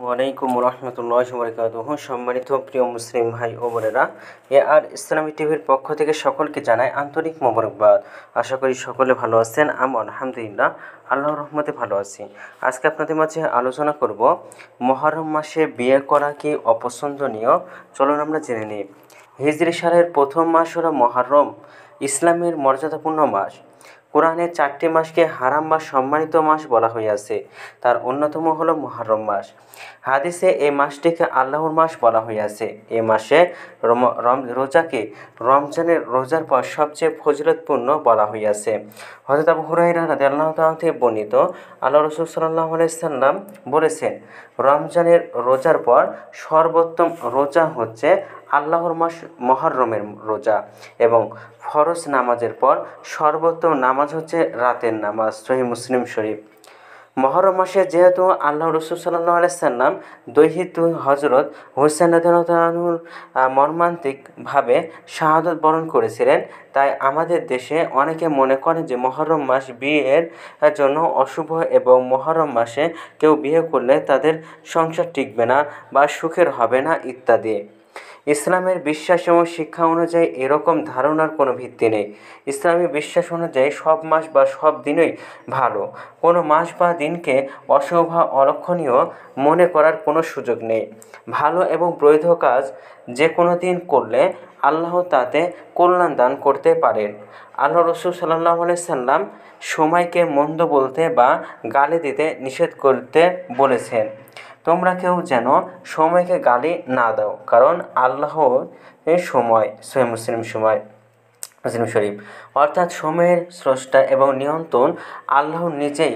ওয়ালাইকুম রহমতুল্লাহি ওয়া বারাকাতুহু। সম্মানিত প্রিয় মুসলিম ভাই ও বোনেরা, ইসলামী টিভির পক্ষ থেকে সকলকে জানাই আন্তরিক মোবারকবাদ। আশা করি সকলে ভালো আছেন। আমি আলহামদুলিল্লাহ আল্লাহর রহমতে ভালো আছি। আজকে আপনাদের মাঝে আলোচনা করব মুহররম মাসে বিয়ে করা কি অপছন্দনীয়। চলুন আমরা জেনে নিই। হিজরি সালের প্রথম মাস হলো মুহররম, ইসলামের মর্যাদাপূর্ণ মাস। কোরআনে 4টি মাসকে হারাম বা সম্মানিত মাস বলা হইয়াছে, তার অন্যতম হলো মুহররম মাস। হাদিসে এই মাসটিকে আল্লাহর মাস বলা হইয়াছে। এ মাসে রোজাকে রমজানের রোজার পর সবচেয়ে ফজিলতপূর্ণ বলা হইয়াছে। হযরত আবু হুরায়রা রাদিয়াল্লাহু তাআলা থেকে বর্ণিত, আল্লাহ রাসূল সাল্লাল্লাহু আলাইহি সাল্লাম বলেছেন, রমজানের রোজার পর সর্বোত্তম রোজা হচ্ছে আল্লাহর মাস মুহররমের রোজা, এবং ফরজ নামাজের পর সর্বোত্তম নামাজ হচ্ছে রাতের নামাজ। সহিহ মুসলিম শরীফ। মুহররম মাসে যেহেতু আল্লাহ রাসূল সাল্লাল্লাহু আলাইহি সাল্লাম দৈহিক হযরত হুসাইন রাদিয়াল্লাহু আনহুর মর্মান্তিকভাবে শাহাদাত বরণ করেছিলেন, তাই আমাদের দেশে অনেকে মনে করেন যে মুহররম মাস বিয়ের জন্য অশুভ এবং মুহররম মাসে কেউ বিয়ে করলে তাদের সংসার টিকবে না বা সুখের হবে না ইত্যাদি। ইসলামের বিশ্বাস এবং শিক্ষা অনুযায়ী এরকম ধারণার কোনো ভিত্তি নেই। ইসলামী বিশ্বাস অনুযায়ী সব মাস বা সব দিনই ভালো। কোনো মাস বা দিনকে অশুভ বা অলক্ষণীয় মনে করার কোনো সুযোগ নেই। ভালো এবং বৈধ কাজ যে কোনো দিন করলে আল্লাহ তাতে কল্যাণ দান করতে পারেন। আল্লাহ রাসূল সাল্লাল্লাহু আলাইহি সাল্লাম সময়কে মন্দ বলতে বা গালি দিতে নিষেধ করতে বলেছেন। তোমরা কেউ যেন সময়কে গালি না দাও, কারণ আল্লাহর সময়। সহিহ মুসলিম শরীফ। অর্থাৎ সময়ের স্রষ্টা এবং নিয়ন্ত্রণ আল্লাহ নিজেই।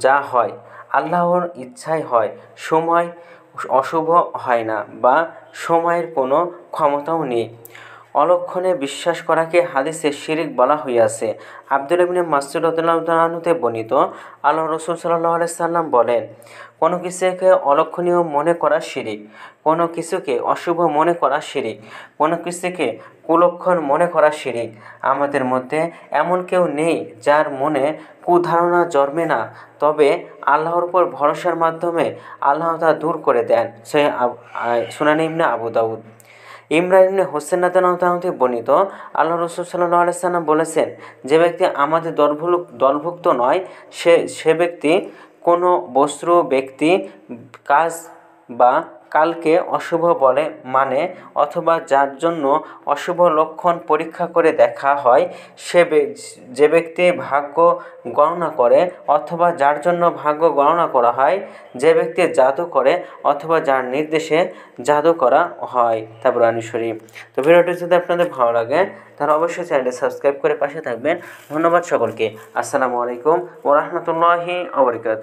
যা হয় আল্লাহর ইচ্ছায় হয়। সময় অশুভ হয় না বা সময়ের কোনো ক্ষমতাও নেই। অলক্ষণে বিশ্বাস করাকে হাদিসে শিরক বলা হইয়াছে। আব্দুল্লাহ ইবনে মাসউদ রাদিয়াল্লাহু তাআলা আনহু হতে বর্ণিত, আল্লাহ রাসূল সাল্লাল্লাহু আলাইহি সাল্লাম বলেন, কোনো কিছুকে অলক্ষণীয় মনে করা শিরক, কোনো কিছুকে অশুভ মনে করা শিরক, কোনো কিছুকে কুলক্ষণ মনে করা শিরক। আমাদের মধ্যে এমন কেউ নেই যার মনে কুধারণা জন্মে না, তবে আল্লাহর উপর ভরসার মাধ্যমে আল্লাহ তা দূর করে দেন। সুনান ইবনে আবু দাউদ। ইমরান ইবনে হোসেন রাদিয়াল্লাহু তাআলা থেকে বর্ণিত, আল্লাহ রাসূল সাল্লাল্লাহু আলাইহি সাল্লাম বলেছেন, যে ব্যক্তি আমাদের দলভুক্ত নয় সে ব্যক্তি কোনো বস্তু, ব্যক্তি, কাজ বা কালকে অশুভ বলে মানে, অথবা যার জন্য অশুভ লক্ষণ পরীক্ষা করে দেখা হয়, যে ব্যক্তি ভাগ্য গণনা করে অথবা যার জন্য ভাগ্য গণনা করা হয়, যে ব্যক্তি জাদু করে অথবা যার নির্দেশে জাদু করা হয়। তাবরানী শরীফ। তো ভিডিওটি যদি আপনাদের ভালো লাগে তাহলে অবশ্যই চ্যানেলটি সাবস্ক্রাইব করে পাশে থাকবেন। ধন্যবাদ সকলকে। আসসালামু আলাইকুম ওয়া রাহমাতুল্লাহি ওয়া বারাকাতুহু।